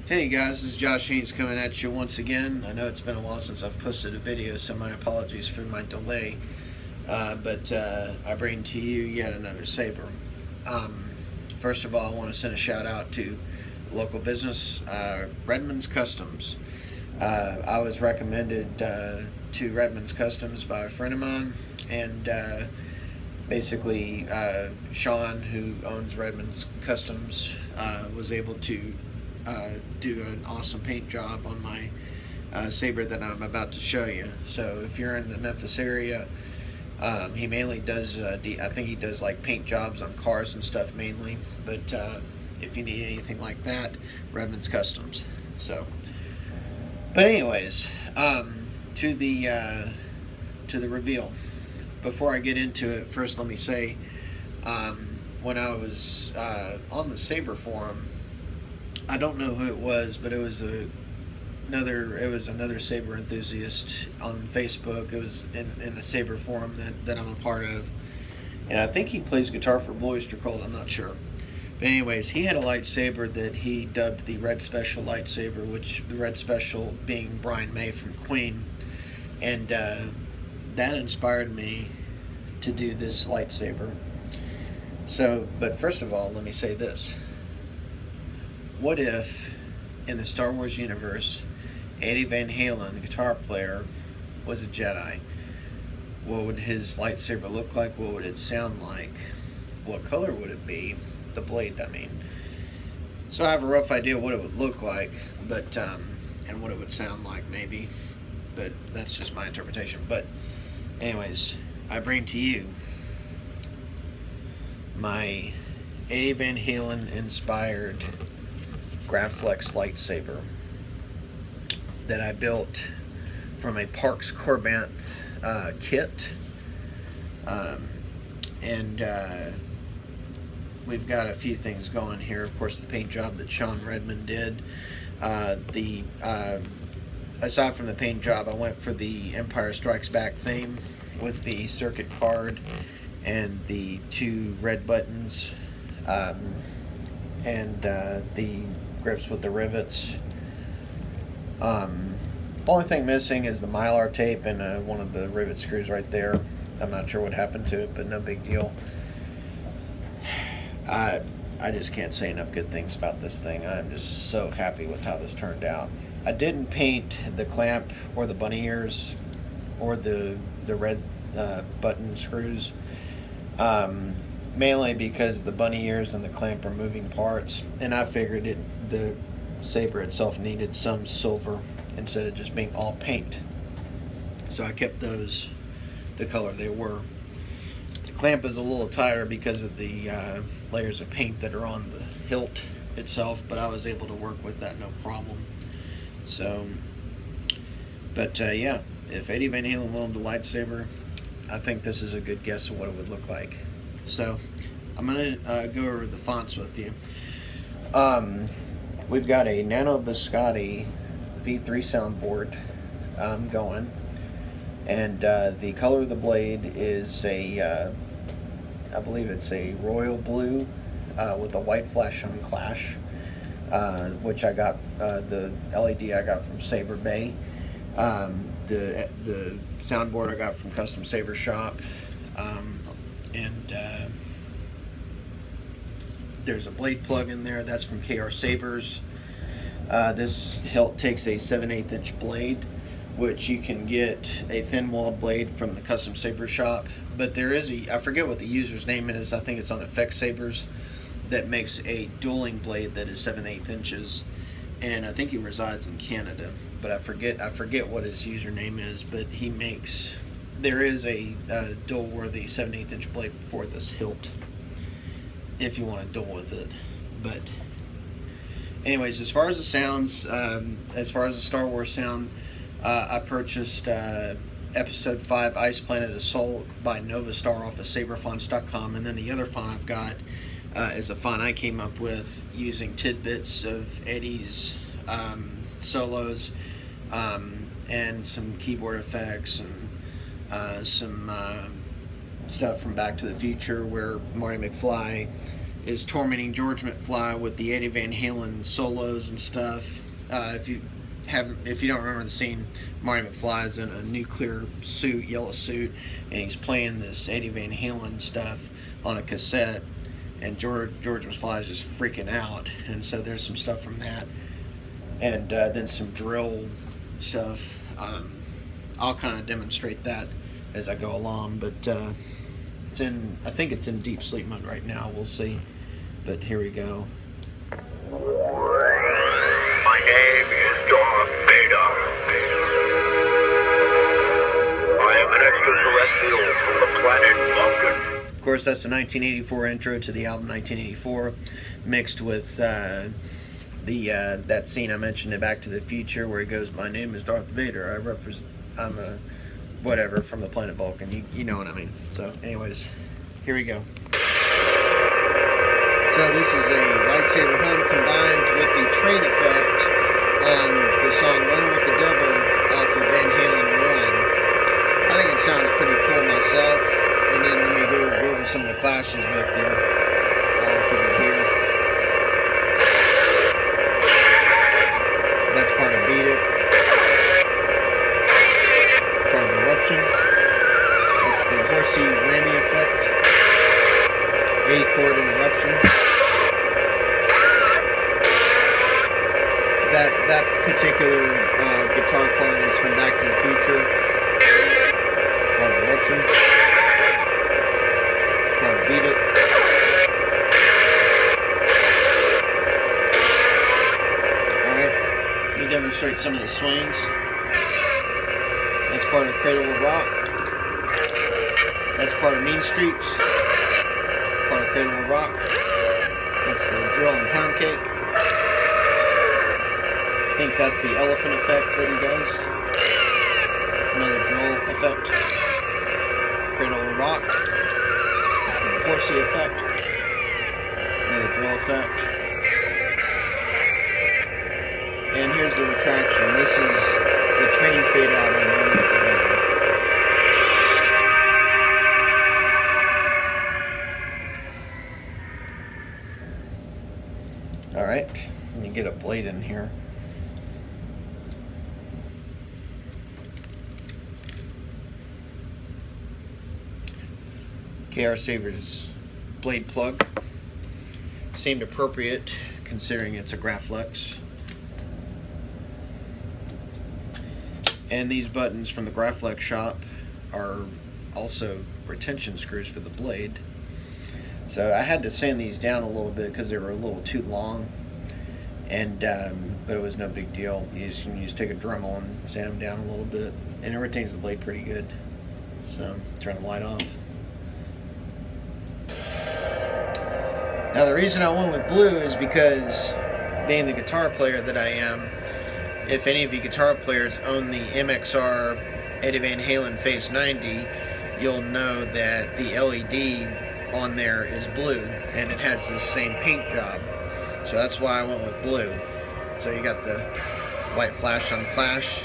Hey guys, this is Josh Haynes coming at you once again. I know it's been a while since I've posted a video, so my apologies for my delay. But I bring to you yet another Saber. First of all, I want to send a shout out to local business, Redman's Customs. I was recommended to Redman's Customs by a friend of mine, and basically Shaun, who owns Redman's Customs, was able to do an awesome paint job on my Saber that I'm about to show you. So if you're in the Memphis area, he mainly does, I think he does like paint jobs on cars and stuff mainly, but if you need anything like that, Redman's Customs. So, but anyways, to the reveal. Before I get into it, first let me say, when I was on the Saber forum, I don't know who it was, but it was another Saber enthusiast on Facebook. It was in the Saber forum that I'm a part of, and I think he plays guitar for Blue Oyster Cult. I'm not sure, but anyways, he had a lightsaber that he dubbed the Red Special Lightsaber, which the Red Special being Brian May from Queen, and that inspired me to do this lightsaber. So, but first of all, let me say this. What if, in the Star Wars universe, Eddie Van Halen, the guitar player, was a Jedi? What would his lightsaber look like? What would it sound like? What color would it be? The blade, I mean. So I have a rough idea what it would look like, but and what it would sound like, maybe. But that's just my interpretation. But anyways, I bring to you my Eddie Van Halen inspired Graflex Lightsaber that I built from a Parks Korbanth kit, and we've got a few things going here. Of course, the paint job that Shaun Redman did. Aside from the paint job, I went for the Empire Strikes Back theme with the circuit card and the two red buttons, and the grips with the rivets. Only thing missing is the Mylar tape and one of the rivet screws right there. I'm not sure what happened to it, but no big deal. I just can't say enough good things about this thing. I'm just so happy with how this turned out. I didn't paint the clamp or the bunny ears or the red button screws, mainly because the bunny ears and the clamp are moving parts, and I figured the Saber itself needed some silver instead of just being all paint. So I kept those the color they were. The clamp is a little tighter because of the layers of paint that are on the hilt itself, but I was able to work with that no problem. So, but yeah, if Eddie Van Halen owned a lightsaber, I think this is a good guess of what it would look like. So I'm going to go over the fonts with you. We've got a Nano Biscotte V3 Soundboard going, and the color of the blade is I believe it's a royal blue with a white flash on clash, which I got, the LED I got from Saber Bay. The soundboard I got from Custom Saber Shop, and there's a blade plug in there, that's from KR Sabers. This hilt takes a 7/8 inch blade, which you can get a thin walled blade from the Custom Saber Shop, but there is I forget what the user's name is, I think it's on fx-sabers, that makes a dueling blade that is 7/8 inches, and I think he resides in Canada, but I forget what his username is, but there is a dual worthy 7/8 inch blade for this hilt if you want to duel with it. But anyways, as far as the sounds, as far as the Star Wars sound, I purchased Episode 5 Ice Planet Assault by Nova Star off of saberfonts.com, and then the other font I've got is a font I came up with using tidbits of Eddie's solos, and some keyboard effects, and some stuff from Back to the Future where Marty McFly is tormenting George McFly with the Eddie Van Halen solos and stuff. If you don't remember the scene, Marty McFly is in a nuclear suit, yellow suit, and he's playing this Eddie Van Halen stuff on a cassette, and George McFly is just freaking out. And so there's some stuff from that, and then some drill stuff. I'll kind of demonstrate that as I go along, but I think it's in deep sleep mode right now. We'll see, but here we go. My name is Darth Vader. I am an extraterrestrial from the planet Vulcan. Of course, that's the 1984 intro to the album 1984, mixed with that scene I mentioned in Back to the Future where he goes, "My name is Darth Vader. I'm a whatever from the planet Vulcan." You know what I mean. So, anyways, here we go. So this is a lightsaber hum combined with the train effect on the song "Run with the Devil" off of Van Halen 1. I think it sounds pretty cool myself. And then let me go over some of the clashes with you. I'll keep it here. That's part of Beat It. Part of Eruption. That's the horsey whammy effect. A chord in Eruption. That particular guitar part is from Back to the Future. Part of Eruption. Part of Beat It. Alright, let me demonstrate some of the swings. That's part of Cradle Will Rock. That's part of Mean Streets. Part of Cradle Will Rock. That's the drill and pound cake. I think that's the elephant effect that he does. Another drill effect. Cradle Will Rock. That's the horsey effect. Another drill effect. And here's the retraction. This is the train fade out on Run with the Devil. Alright, let me get a blade in here. KR Saber's blade plug seemed appropriate considering it's a Graflex. And these buttons from the Graflex shop are also retention screws for the blade. So I had to sand these down a little bit because they were a little too long, and but it was no big deal. You just take a Dremel and sand them down a little bit, and it retains the blade pretty good. So turn the light off. Now the reason I went with blue is because, being the guitar player that I am, if any of you guitar players own the MXR Eddie Van Halen Phase 90, you'll know that the LED on there is blue, and it has the same paint job. So that's why I went with blue. So you got the white flash on Clash.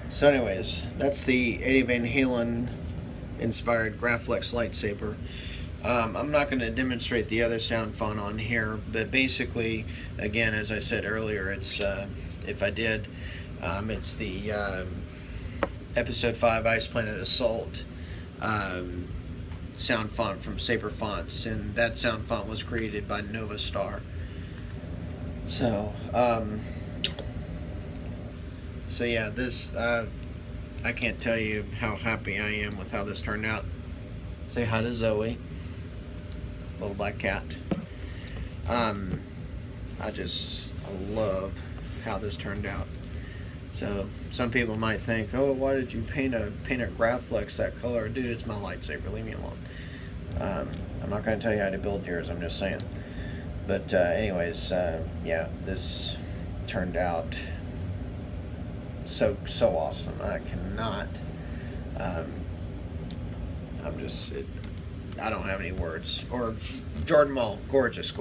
So anyways, that's the Eddie Van Halen inspired Graflex Lightsaber. I'm not going to demonstrate the other sound font on here, but basically, again, as I said earlier, it's if I did, it's the Episode 5 Ice Planet Assault sound font from Saber Fonts, and that sound font was created by Nova Star. So yeah, this, I can't tell you how happy I am with how this turned out. Say hi to Zoe, little black cat. I love how this turned out. So some people might think, oh, why did you paint a Graflex that color? Dude, it's my lightsaber, leave me alone. I'm not going to tell you how to build yours, I'm just saying. But anyways, yeah, this turned out so awesome. I cannot. I don't have any words. Or Jordan Mull, gorgeous.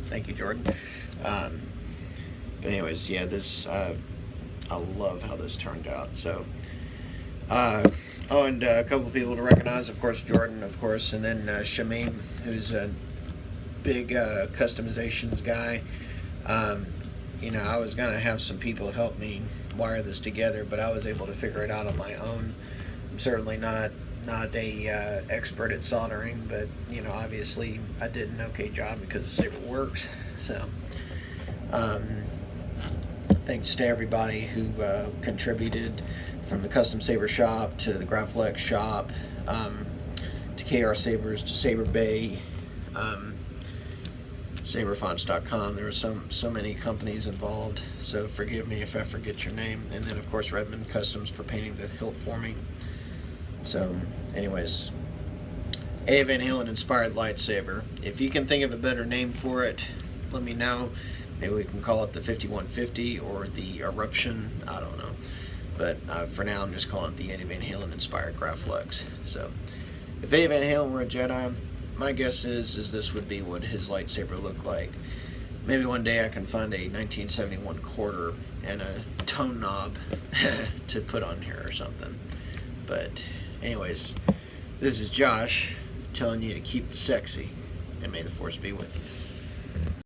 Thank you, Jordan. But anyways, yeah, this I love how this turned out. So, oh, and a couple of people to recognize, of course, Jordan, of course, and then Shameem, who's a big customizations guy. You know, I was gonna have some people help me wire this together, but I was able to figure it out on my own. I'm certainly not a expert at soldering, but you know, obviously I did an okay job because the Saber works. So thanks to everybody who contributed, from the Custom Saber shop to the Graflex shop, to KR Sabers, to Saber Bay, saberfonts.com. There were so many companies involved, so forgive me if I forget your name. And then of course Redman Customs for painting the hilt for me. So anyways, Eddie Van Halen inspired lightsaber. If you can think of a better name for it, let me know. Maybe we can call it the 5150 or the Eruption, I don't know. But for now I'm just calling it the Eddie Van Halen inspired Graflex. So if Eddie Van Halen were a Jedi, my guess is this would be what his lightsaber looked like. Maybe one day I can find a 1971 quarter and a tone knob to put on here or something. But anyways, this is Josh telling you to keep it sexy, and may the Force be with you.